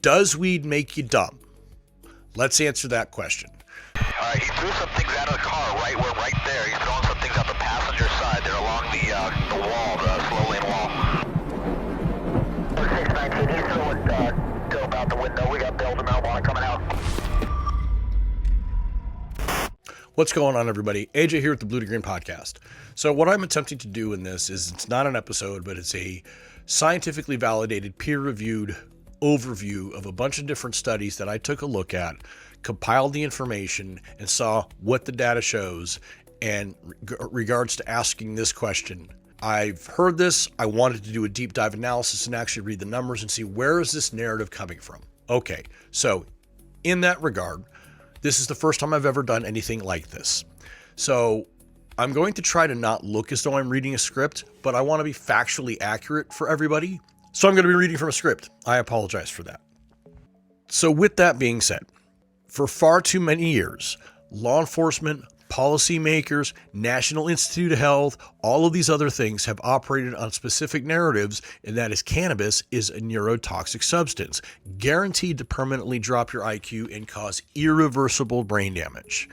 Does weed make you dumb? Let's answer that question. He threw some things out of the car right there. He's throwing some things out the passenger side there along the wall, the slow lane wall. 619, he's throwing dope out the window. We got bills of marijuana coming out. What's going on, everybody? AJ here with the Blue to Green podcast. So what I'm attempting to do in this is, it's not an episode, but it's a scientifically validated, peer-reviewed overview of a bunch of different studies that I took a look at, compiled the information, and saw what the data shows in regards to asking this question. I've heard this. I wanted to do a deep dive analysis and actually read the numbers and see, where is this narrative coming from? Okay, so in that regard, this is the first time I've ever done anything like this. So I'm going to try to not look as though I'm reading a script, but I want to be factually accurate for everybody. So I'm going to be reading from a script. I apologize for that. So with that being said, for far too many years, law enforcement, policymakers, National Institute of Health, all of these other things have operated on specific narratives, and that is cannabis is a neurotoxic substance, guaranteed to permanently drop your IQ and cause irreversible brain damage.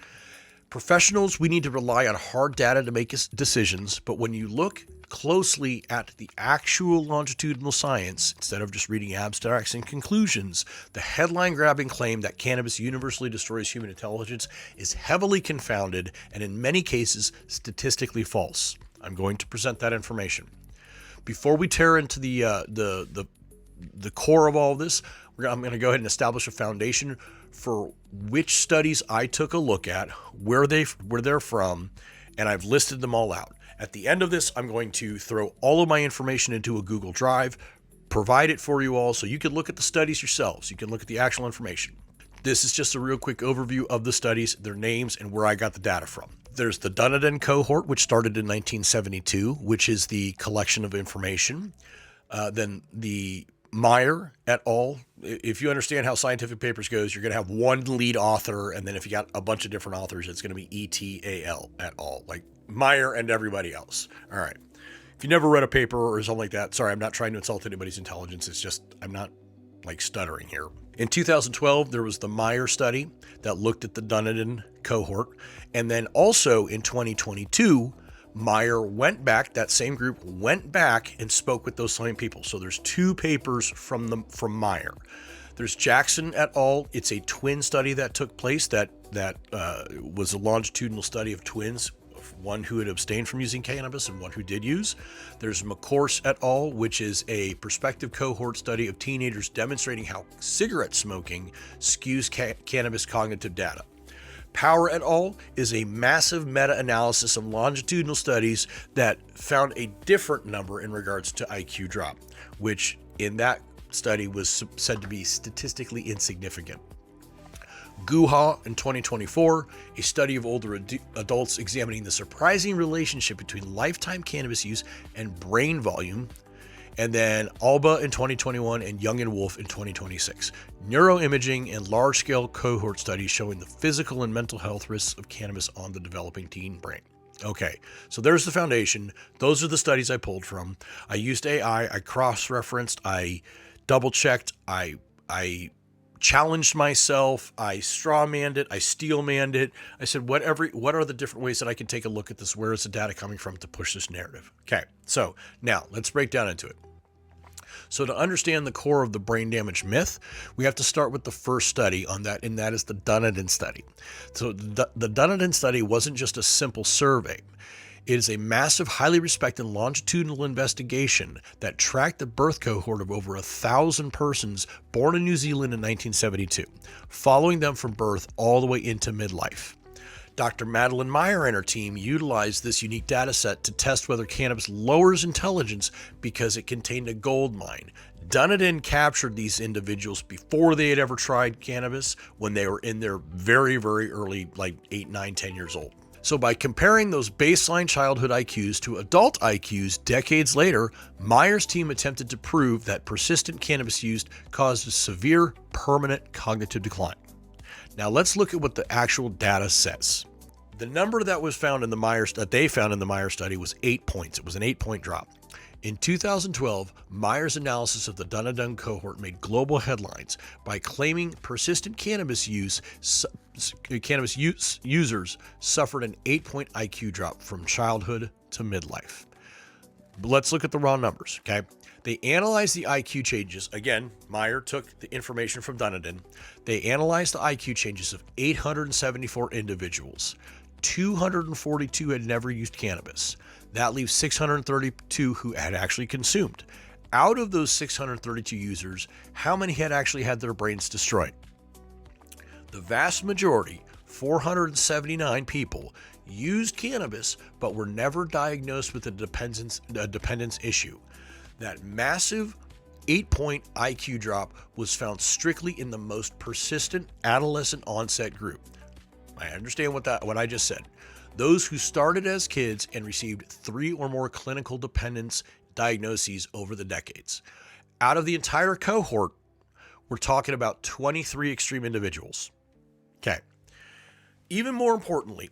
Professionals, we need to rely on hard data to make decisions, but when you look closely at the actual longitudinal science, instead of just reading abstracts and conclusions, the headline-grabbing claim that cannabis universally destroys human intelligence is heavily confounded and in many cases statistically false. I'm going to present that information. Before we tear into the core of all of this, I'm going to go ahead and establish a foundation for which studies I took a look at, where they're from, and I've listed them all out. At the end of this, I'm going to throw all of my information into a Google Drive, provide it for you all so you can look at the studies yourselves. You can look at the actual information. This is just a real quick overview of the studies, their names, and where I got the data from. There's the Dunedin cohort, which started in 1972, which is the collection of information. Then the Meyer et al. If you understand how scientific papers goes, you're going to have one lead author, and then if you got a bunch of different authors, it's going to be ETAL et al. Like Meyer and everybody else. All right. If you never read a paper or something like that, sorry, I'm not trying to insult anybody's intelligence. It's just, I'm not like stuttering here. In 2012, there was the Meyer study that looked at the Dunedin cohort. And then also in 2022, Meyer went back, that same group went back and spoke with those same people. So there's two papers from Meyer. There's Jackson et al. It's a twin study that took place that was a longitudinal study of twins, one who had abstained from using cannabis and one who did use. There's McCourse et al., which is a prospective cohort study of teenagers demonstrating how cigarette smoking skews cannabis cognitive data. Power et al. Is a massive meta-analysis of longitudinal studies that found a different number in regards to IQ drop, which in that study was said to be statistically insignificant. Guha in 2024, a study of older adults examining the surprising relationship between lifetime cannabis use and brain volume. And then Alba in 2021 and Young and Wolf in 2026. Neuro-imaging and large-scale cohort studies showing the physical and mental health risks of cannabis on the developing teen brain. Okay, so there's the foundation. Those are the studies I pulled from. I used AI, I cross-referenced, I double-checked, I challenged myself, I straw-manned it, I steel-manned it. I said, what are the different ways that I can take a look at this? Where is the data coming from to push this narrative? Okay, so now let's break down into it. So to understand the core of the brain damage myth, we have to start with the first study on that, and that is the Dunedin study. So the Dunedin study wasn't just a simple survey. It is a massive, highly respected longitudinal investigation that tracked the birth cohort of over 1,000 persons born in New Zealand in 1972, following them from birth all the way into midlife. Dr. Madeline Meyer and her team utilized this unique data set to test whether cannabis lowers intelligence because it contained a gold mine. Dunedin captured these individuals before they had ever tried cannabis, when they were in their very, very early, like 8, 9, 10 years old. So by comparing those baseline childhood IQs to adult IQs decades later, Meyer's team attempted to prove that persistent cannabis use caused a severe, permanent cognitive decline. Now let's look at what the actual data says. The number that was found in the Meyer study was 8 points. It was an 8-point drop. In 2012, Myers' analysis of the Dunedin cohort made global headlines by claiming persistent cannabis users suffered an 8-point IQ drop from childhood to midlife. But let's look at the raw numbers, okay? They analyzed the IQ changes. Again, Meyer took the information from Dunedin. They analyzed the IQ changes of 874 individuals. 242 had never used cannabis. That leaves 632 who had actually consumed. Out of those 632 users, how many had actually had their brains destroyed? The vast majority, 479 people, used cannabis but were never diagnosed with a dependence issue. That massive 8-point IQ drop was found strictly in the most persistent adolescent onset group. I understand what I just said. Those who started as kids and received 3 or more clinical dependence diagnoses over the decades. Out of the entire cohort, we're talking about 23 extreme individuals. Okay. Even more importantly,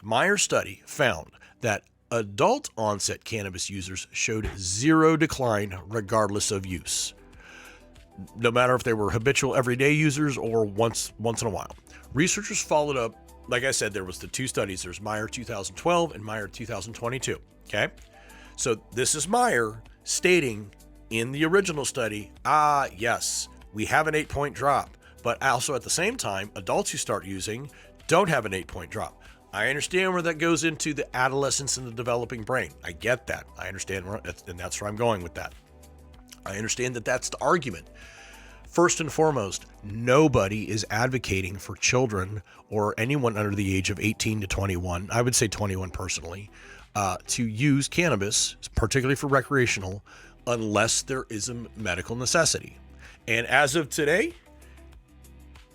Myers' study found that adult onset cannabis users showed 0 decline regardless of use, no matter if they were habitual everyday users or once in a while. Researchers followed up, like I said, there was the 2 studies. There's Meyer 2012 and Meyer 2022. Okay. So this is Meyer stating in the original study, yes, we have an 8-point drop, but also at the same time, adults who start using don't have an 8-point drop. I understand where that goes into the adolescence and the developing brain. I get that. I understand, and that's where I'm going with that. I understand that that's the argument. First and foremost, nobody is advocating for children or anyone under the age of 18 to 21, I would say 21 personally, to use cannabis, particularly for recreational, unless there is a medical necessity. And as of today,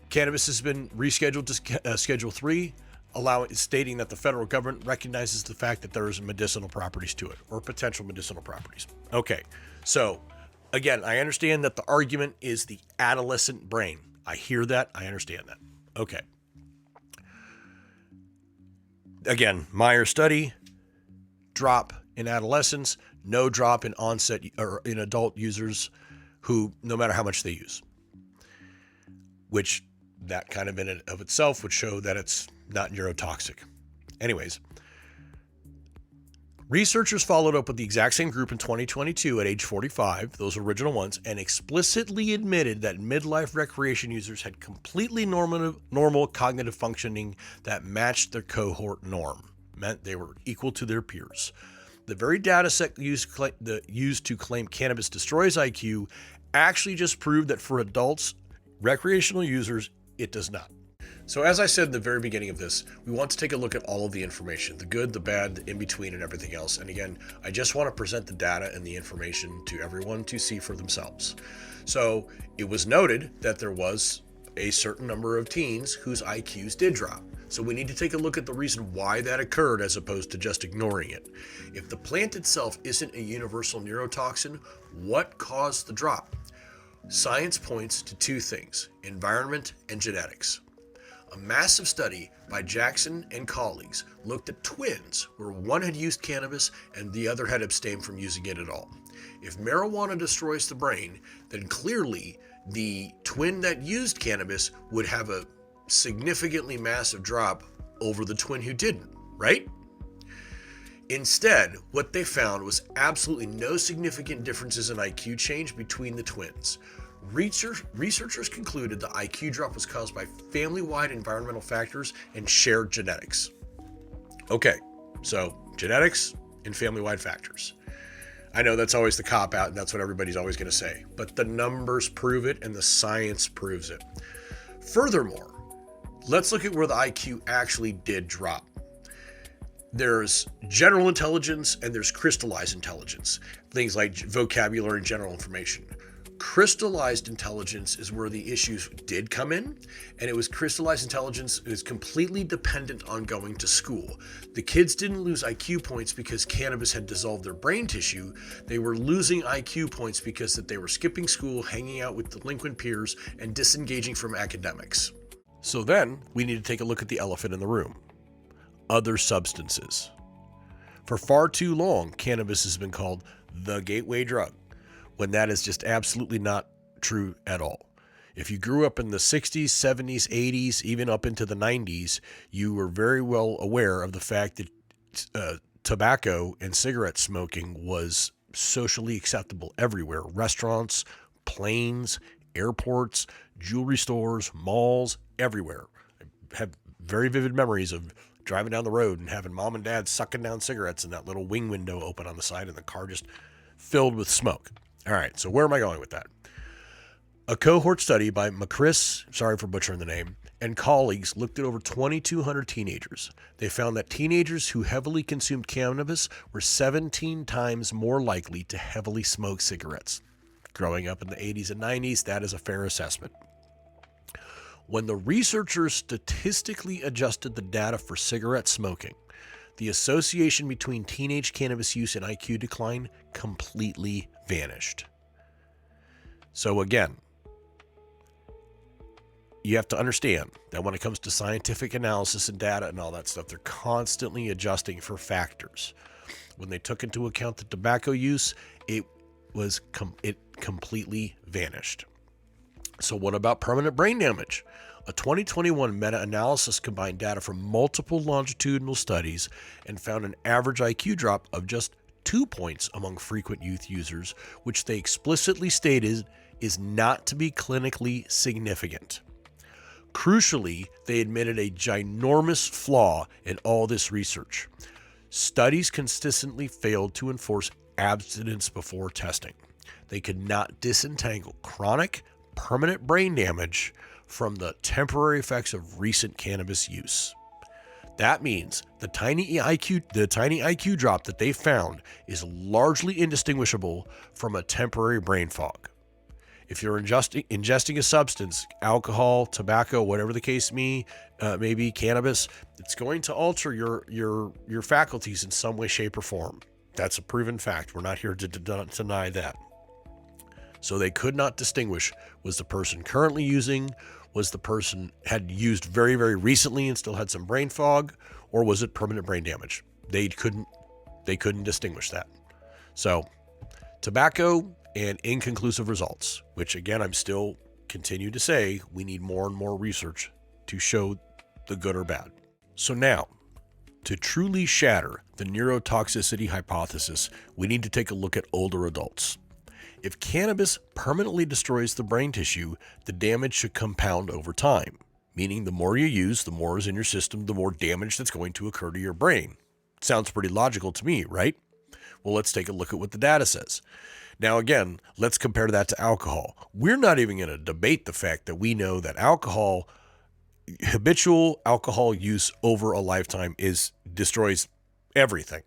cannabis has been rescheduled to Schedule 3, stating that the federal government recognizes the fact that there is medicinal properties to it, or potential medicinal properties. Okay, so again, I understand that the argument is the adolescent brain. I hear that. I understand that. Okay. Again, Myers study, drop in adolescents, no drop in onset or in adult users who, no matter how much they use, which that kind of in and of itself would show that it's not neurotoxic. Anyways, researchers followed up with the exact same group in 2022 at age 45, those original ones, and explicitly admitted that midlife recreation users had completely normal cognitive functioning that matched their cohort norm, meant they were equal to their peers. The very data set used to claim cannabis destroys IQ actually just proved that for adults, recreational users, it does not. So as I said in the very beginning of this, we want to take a look at all of the information, the good, the bad, the in-between, and everything else. And again, I just want to present the data and the information to everyone to see for themselves. So it was noted that there was a certain number of teens whose IQs did drop. So we need to take a look at the reason why that occurred as opposed to just ignoring it. If the plant itself isn't a universal neurotoxin, what caused the drop? Science points to 2 things, environment and genetics. A massive study by Jackson and colleagues looked at twins where one had used cannabis and the other had abstained from using it at all. If marijuana destroys the brain, then clearly the twin that used cannabis would have a significantly massive drop over the twin who didn't, right? Instead, what they found was absolutely no significant differences in IQ change between the twins. Researchers concluded the IQ drop was caused by family-wide environmental factors and shared genetics. Okay, so genetics and family-wide factors. I know that's always the cop-out, and that's what everybody's always going to say, but the numbers prove it and the science proves it. Furthermore, let's look at where the IQ actually did drop. There's general intelligence and there's crystallized intelligence, things like vocabulary and general information. Crystallized intelligence is where the issues did come in, and it was crystallized intelligence is completely dependent on going to school. The kids didn't lose IQ points because cannabis had dissolved their brain tissue. They were losing IQ points because that they were skipping school, hanging out with delinquent peers, and disengaging from academics. So then we need to take a look at the elephant in the room. Other substances. For far too long, cannabis has been called the gateway drug, when that is just absolutely not true at all. If you grew up in the 60s, 70s, 80s, even up into the 90s, you were very well aware of the fact that tobacco and cigarette smoking was socially acceptable everywhere. Restaurants, planes, airports, jewelry stores, malls, everywhere. I have very vivid memories of driving down the road and having mom and dad sucking down cigarettes and that little wing window open on the side and the car just filled with smoke. All right, so where am I going with that? A cohort study by Macris, sorry for butchering the name, and colleagues looked at over 2,200 teenagers. They found that teenagers who heavily consumed cannabis were 17 times more likely to heavily smoke cigarettes. Growing up in the 80s and 90s, that is a fair assessment. When the researchers statistically adjusted the data for cigarette smoking, the association between teenage cannabis use and IQ decline completely vanished. So again, you have to understand that when it comes to scientific analysis and data and all that stuff, they're constantly adjusting for factors. When they took into account the tobacco use, it completely vanished. So what about permanent brain damage? A 2021 meta-analysis combined data from multiple longitudinal studies and found an average IQ drop of just 2 points among frequent youth users, which they explicitly stated is not to be clinically significant. Crucially, they admitted a ginormous flaw in all this research. Studies consistently failed to enforce abstinence before testing. They could not disentangle chronic, permanent brain damage from the temporary effects of recent cannabis use. That means the tiny IQ drop that they found is largely indistinguishable from a temporary brain fog. If you're ingesting a substance, alcohol, tobacco, whatever the case may be, cannabis, it's going to alter your faculties in some way, shape, or form. That's a proven fact. We're not here to deny that. So they could not distinguish, was the person currently using, was the person had used very, very recently and still had some brain fog, or was it permanent brain damage? They couldn't distinguish that. So tobacco and inconclusive results, which again, I'm still continue to say we need more and more research to show the good or bad. So now, to truly shatter the neurotoxicity hypothesis, we need to take a look at older adults. If cannabis permanently destroys the brain tissue, the damage should compound over time, meaning the more you use, the more is in your system, the more damage that's going to occur to your brain. Sounds pretty logical to me, right? Well, let's take a look at what the data says. Now, again, let's compare that to alcohol. We're not even going to debate the fact that we know that habitual alcohol use over a lifetime destroys everything.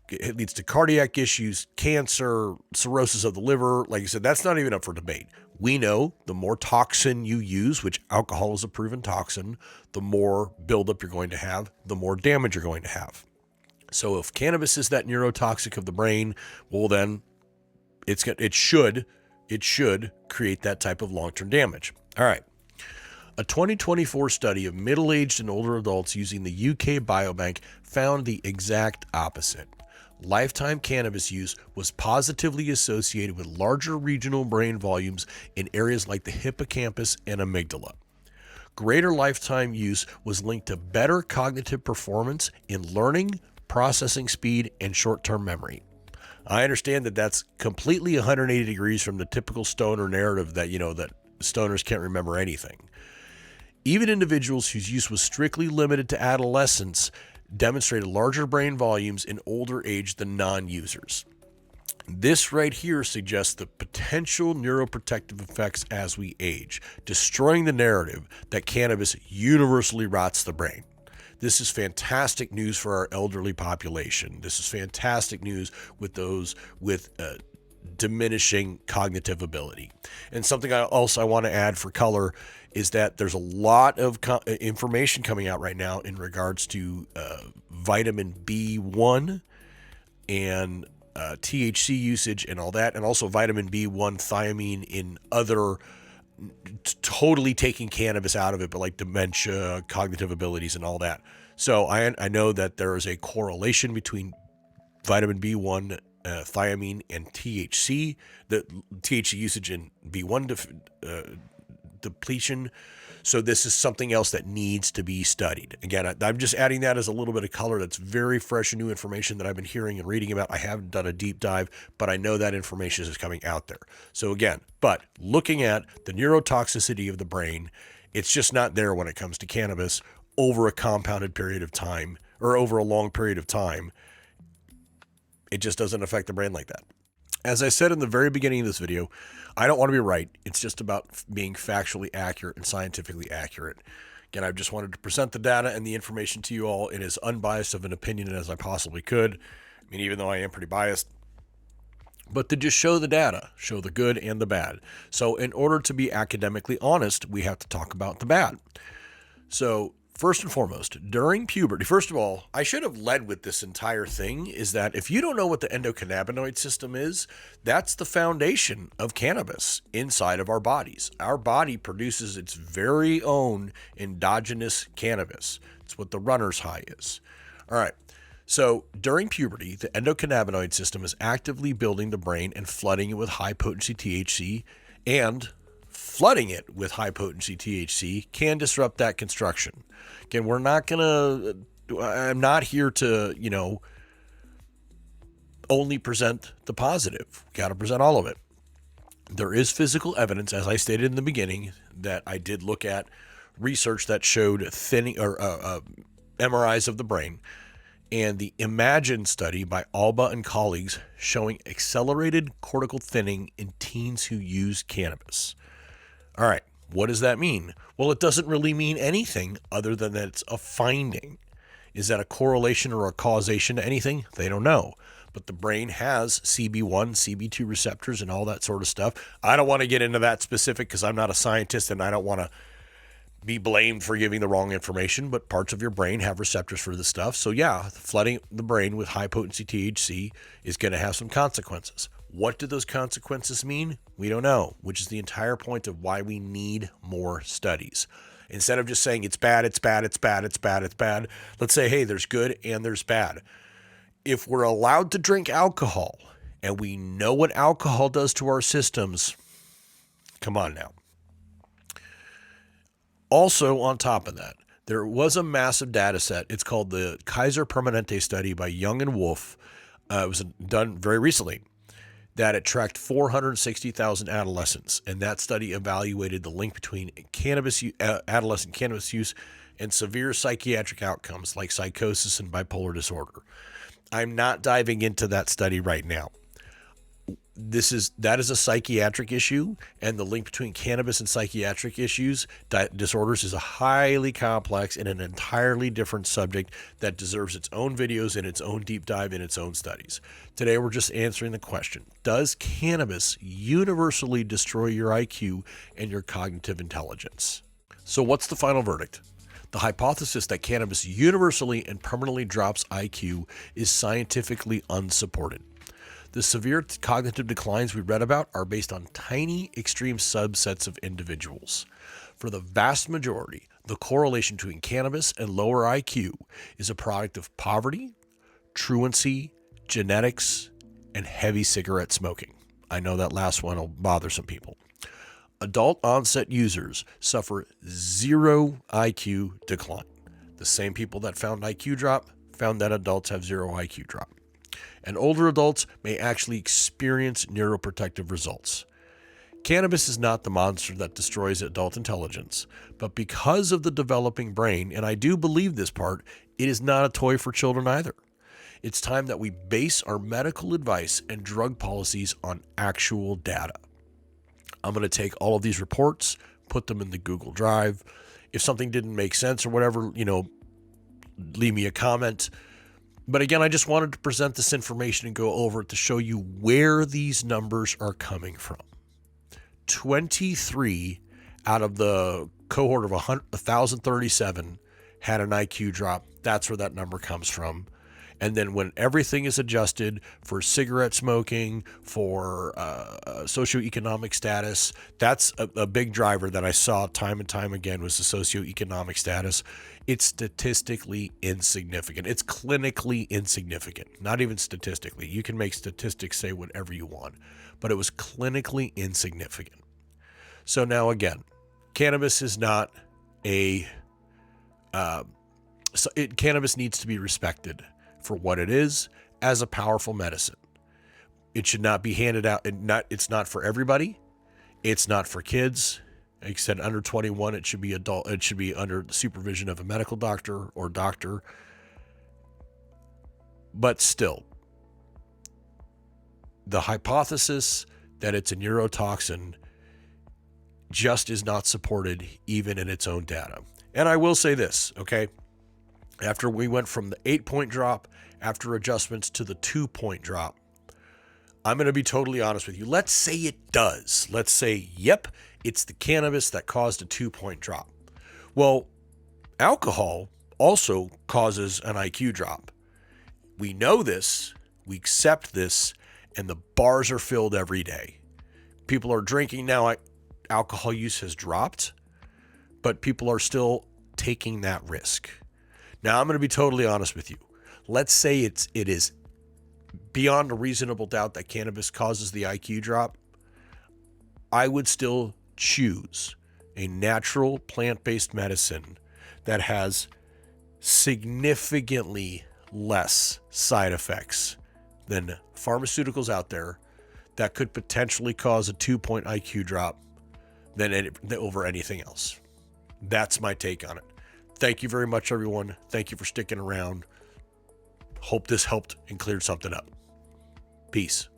It leads to cardiac issues, cancer, cirrhosis of the liver. Like I said, that's not even up for debate. We know the more toxin you use, which alcohol is a proven toxin, the more buildup you're going to have, the more damage you're going to have. So if cannabis is that neurotoxic of the brain, well then it should create that type of long-term damage. All right. A 2024 study of middle-aged and older adults using the UK Biobank found the exact opposite. Lifetime cannabis use was positively associated with larger regional brain volumes in areas like the hippocampus and amygdala. Greater lifetime use was linked to better cognitive performance in learning, processing speed, and short-term memory. I understand that that's completely 180 degrees from the typical stoner narrative that, that stoners can't remember anything. Even individuals whose use was strictly limited to adolescence demonstrated larger brain volumes in older age than non-users. This right here suggests the potential neuroprotective effects as we age, destroying the narrative that cannabis universally rots the brain. This is fantastic news for our elderly population. This is fantastic news with those with diminishing cognitive ability. And something else I want to add for color is that there's a lot of information coming out right now in regards to vitamin B1 and THC usage and all that, and also vitamin B1 thiamine in other totally taking cannabis out of it, but like dementia, cognitive abilities, and all that. So I know that there is a correlation between vitamin B1, thiamine, and THC, the THC usage in B1 depletion. So this is something else that needs to be studied. Again, I'm just adding that as a little bit of color. That's very fresh and new information that I've been hearing and reading about. I haven't done a deep dive, but I know that information is coming out there. So again, but looking at the neurotoxicity of the brain, it's just not there when it comes to cannabis over a compounded period of time or over a long period of time. It just doesn't affect the brain like that. As I said in the very beginning of this video, I don't want to be right. It's just about being factually accurate and scientifically accurate. Again, I just wanted to present the data and the information to you all in as unbiased of an opinion as I possibly could. I mean, even though I am pretty biased, but to just show the data, show the good and the bad. So in order to be academically honest, we have to talk about the bad. So first and foremost, during puberty, first of all, I should have led with this entire thing, is that if you don't know what the endocannabinoid system is, that's the foundation of cannabis inside of our bodies. Our body produces its very own endogenous cannabis. It's what the runner's high is. All right. So during puberty, the endocannabinoid system is actively building the brain and flooding it with high potency THC, and flooding it with high potency THC can disrupt that construction. Again, I'm not here to, only present the positive. Got to present all of it. There is physical evidence, as I stated in the beginning, that I did look at research that showed thinning or MRIs of the brain, and the Imagine study by Alba and colleagues showing accelerated cortical thinning in teens who use cannabis. All right, what does that mean? Well, it doesn't really mean anything other than that it's a finding. Is that a correlation or a causation to anything? They don't know. But the brain has CB1, CB2 receptors and all that sort of stuff. I don't want to get into that specific because I'm not a scientist and I don't want to be blamed for giving the wrong information, but parts of your brain have receptors for this stuff. So yeah, flooding the brain with high potency THC is going to have some consequences. What do those consequences mean? We don't know, which is the entire point of why we need more studies. Instead of just saying it's bad, it's bad, it's bad, it's bad, it's bad, let's say, hey, there's good and there's bad. If we're allowed to drink alcohol and we know what alcohol does to our systems, come on now. Also, on top of that, there was a massive data set. It's called the Kaiser Permanente study by Young and Wolf. It was done very recently, that it tracked 460,000 adolescents. And that study evaluated the link between adolescent cannabis use and severe psychiatric outcomes like psychosis and bipolar disorder. I'm not diving into that study right now. That is a psychiatric issue, and the link between cannabis and psychiatric issues, disorders, is a highly complex and an entirely different subject that deserves its own videos and its own deep dive in its own studies. Today, we're just answering the question, does cannabis universally destroy your IQ and your cognitive intelligence? So what's the final verdict? The hypothesis that cannabis universally and permanently drops IQ is scientifically unsupported. The severe cognitive declines we read about are based on tiny, extreme subsets of individuals. For the vast majority, the correlation between cannabis and lower IQ is a product of poverty, truancy, genetics, and heavy cigarette smoking. I know that last one will bother some people. Adult onset users suffer zero IQ decline. The same people that found IQ drop found that adults have zero IQ drop. And older adults may actually experience neuroprotective results. Cannabis is not the monster that destroys adult intelligence, but because of the developing brain, and I do believe this part, it is not a toy for children either. It's time that we base our medical advice and drug policies on actual data. I'm going to take all of these reports, put them in the Google Drive. If something didn't make sense or whatever, leave me a comment. But again, I just wanted to present this information and go over it to show you where these numbers are coming from. 23 out of the cohort of 1,037 had an IQ drop. That's where that number comes from. And then when everything is adjusted for cigarette smoking, for socioeconomic status, that's a big driver that I saw time and time again was the socioeconomic status. It's statistically insignificant. It's clinically insignificant, not even statistically. You can make statistics say whatever you want, but it was clinically insignificant. So now again, cannabis is not cannabis needs to be respected for what it is as a powerful medicine. It should not be handed out. It's not for everybody. It's not for kids. Like I said, under 21, it should be adult. It should be under the supervision of a medical doctor or doctor. But still, the hypothesis that it's a neurotoxin just is not supported even in its own data. And I will say this, okay? After we went from the 8-point drop, after adjustments, to the 2-point drop, I'm going to be totally honest with you. Let's say it does. Let's say, yep, it's the cannabis that caused a 2-point drop. Well, alcohol also causes an IQ drop. We know this, we accept this, and the bars are filled every day. People are drinking now. Alcohol use has dropped, but people are still taking that risk. Now, I'm going to be totally honest with you. Let's say it is beyond a reasonable doubt that cannabis causes the IQ drop. I would still choose a natural plant-based medicine that has significantly less side effects than pharmaceuticals out there that could potentially cause a 2-point IQ drop than over anything else. That's my take on it. Thank you very much, everyone. Thank you for sticking around. Hope this helped and cleared something up. Peace.